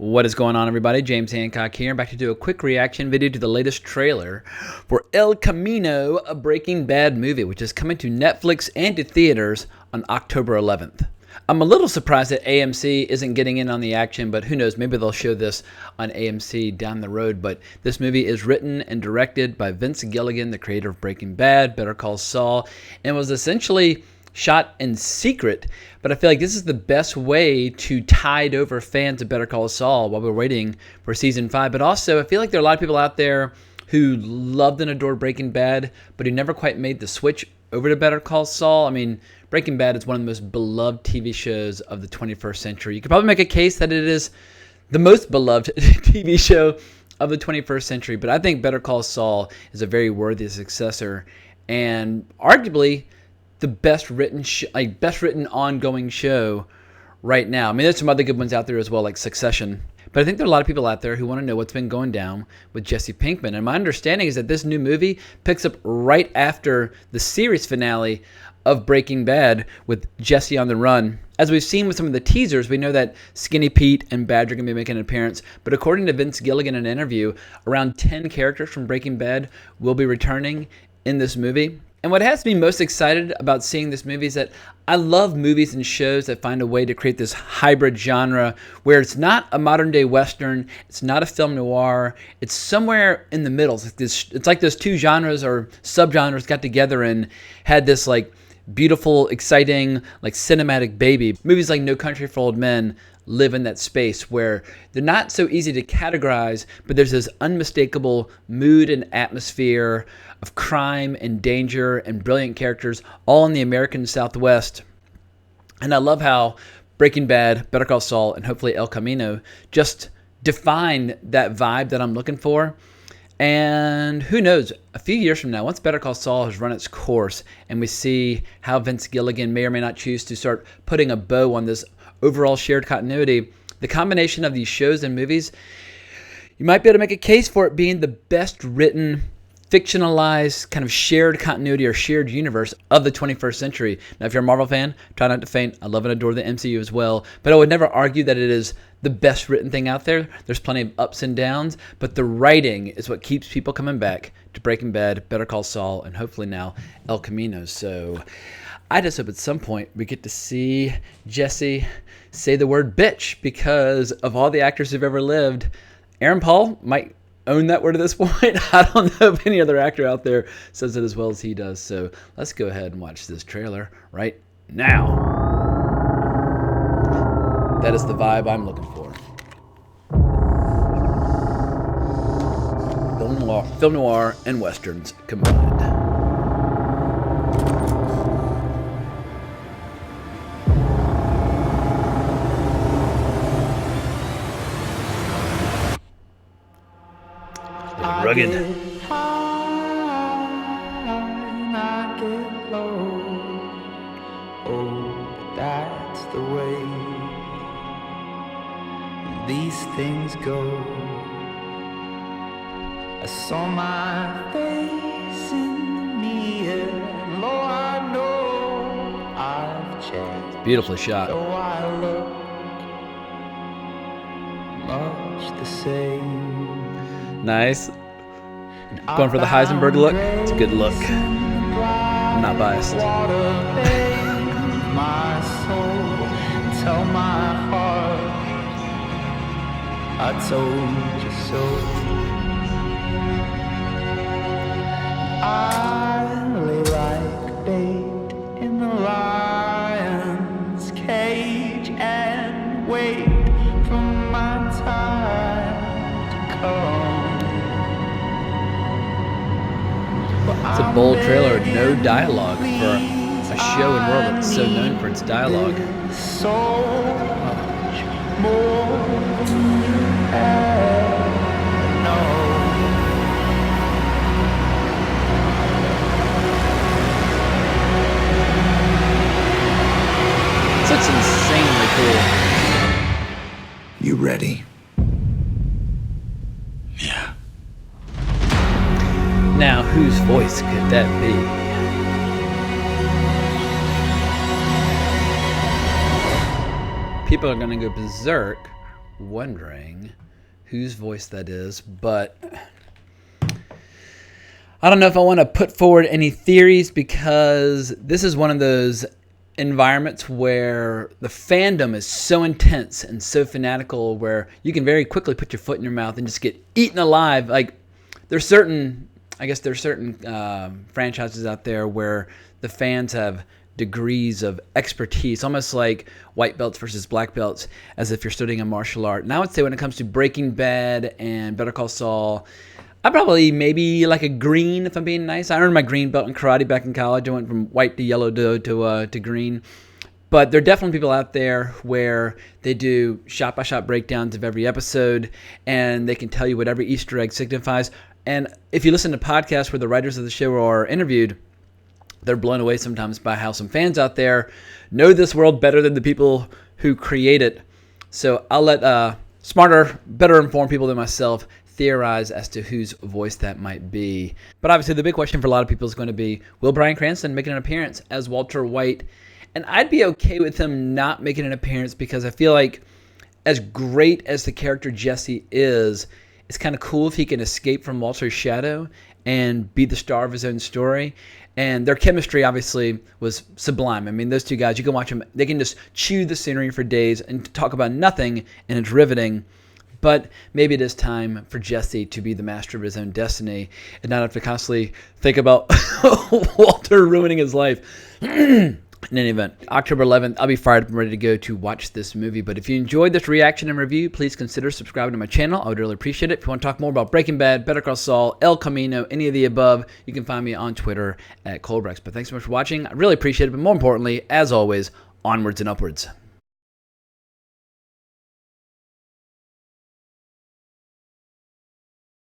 What is going on, everybody? James Hancock here. I'm back to do a quick reaction video to the latest trailer for El Camino, a Breaking Bad movie, which is coming to Netflix and to theaters on October 11th. I'm a little surprised that AMC isn't getting in on the action, but who knows, maybe they'll show this on AMC down the road. But this movie is written and directed by Vince Gilligan, the creator of Breaking Bad, Better Call Saul, and was essentially shot in secret. But I feel like this is the best way to tide over fans of Better Call Saul while we're waiting for season 5. But also, I feel like there are a lot of people out there who loved and adored Breaking Bad, but who never quite made the switch over to Better Call Saul. I mean, Breaking Bad is one of the most beloved TV shows of the 21st century. You could probably make a case that it is the most beloved TV show of the 21st century, but I think Better Call Saul is a very worthy successor and arguably the best written ongoing show right now. I mean, there's some other good ones out there as well, like Succession. But I think there are a lot of people out there who want to know what's been going down with Jesse Pinkman. And my understanding is that this new movie picks up right after the series finale of Breaking Bad with Jesse on the run. As we've seen with some of the teasers, we know that Skinny Pete and Badger are going to be making an appearance. But according to Vince Gilligan in an interview, around 10 characters from Breaking Bad will be returning in this movie. And what has me most excited about seeing this movie is that I love movies and shows that find a way to create this hybrid genre where it's not a modern day Western, it's not a film noir, it's somewhere in the middle. It's like those two genres or subgenres got together and had this like beautiful, exciting, like cinematic baby. Movies like No Country for Old Men live in that space where they're not so easy to categorize, but there's this unmistakable mood and atmosphere of crime and danger and brilliant characters all in the American Southwest. And I love how Breaking Bad, Better Call Saul, and hopefully El Camino just define that vibe that I'm looking for. And who knows, a few years from now, once Better Call Saul has run its course and we see how Vince Gilligan may or may not choose to start putting a bow on this overall shared continuity, the combination of these shows and movies, you might be able to make a case for it being the best written, fictionalized kind of shared continuity or shared universe of the 21st century. Now, if you're a Marvel fan, try not to faint. I love and adore the MCU as well, but I would never argue that it is the best written thing out there. There's plenty of ups and downs, but the writing is what keeps people coming back to Breaking Bad, Better Call Saul, and hopefully now El Camino. So I just hope at some point we get to see Jesse say the word bitch, because of all the actors who've ever lived, Aaron Paul might own that word at this point. I don't know if any other actor out there says it as well as he does. So let's go ahead and watch this trailer right now. That is the vibe I'm looking for. Film noir and westerns combined. Rugged. I get low. Oh, that's the way these things go. I saw my face in the mirror, and Lord, I know I've changed. Beautifully shot. So I look much the same. Nice. Going for the Heisenberg look. It's a good look. I'm not biased. My soul, tell my heart, I told you so. I lay like bait in the lion's cage and wait for my time to come. It's a bold trailer, no dialogue for a show and world that's so known for its dialogue. So much more than you ever know. This looks insanely cool. You ready? Yeah. Now, whose voice could that be? People are going to go berserk wondering whose voice that is, but I don't know if I want to put forward any theories because this is one of those environments where the fandom is so intense and so fanatical where you can very quickly put your foot in your mouth and just get eaten alive. Like there's certain franchises out there where the fans have degrees of expertise, almost like white belts versus black belts, as if you're studying a martial art. And I would say when it comes to Breaking Bad and Better Call Saul, I probably maybe like a green if I'm being nice. I earned my green belt in karate back in college. I went from white to yellow to green. But there are definitely people out there where they do shot-by-shot breakdowns of every episode, and they can tell you what every Easter egg signifies. And if you listen to podcasts where the writers of the show are interviewed, they're blown away sometimes by how some fans out there know this world better than the people who create it. So I'll let smarter, better informed people than myself theorize as to whose voice that might be. But obviously the big question for a lot of people is going to be, will Bryan Cranston make an appearance as Walter White? And I'd be okay with him not making an appearance because I feel like as great as the character Jesse is, it's kind of cool if he can escape from Walter's shadow and be the star of his own story. And their chemistry obviously was sublime. I mean, those two guys, you can watch them, they can just chew the scenery for days and talk about nothing, and it's riveting. But maybe it is time for Jesse to be the master of his own destiny and not have to constantly think about Walter ruining his life. In any event, October 11th, I'll be fired up and ready to go to watch this movie. But if you enjoyed this reaction and review, please consider subscribing to my channel. I would really appreciate it. If you want to talk more about Breaking Bad, Better Call Saul, El Camino, any of the above, you can find me on Twitter at Colbrex. But thanks so much for watching. I really appreciate it. But more importantly, as always, onwards and upwards.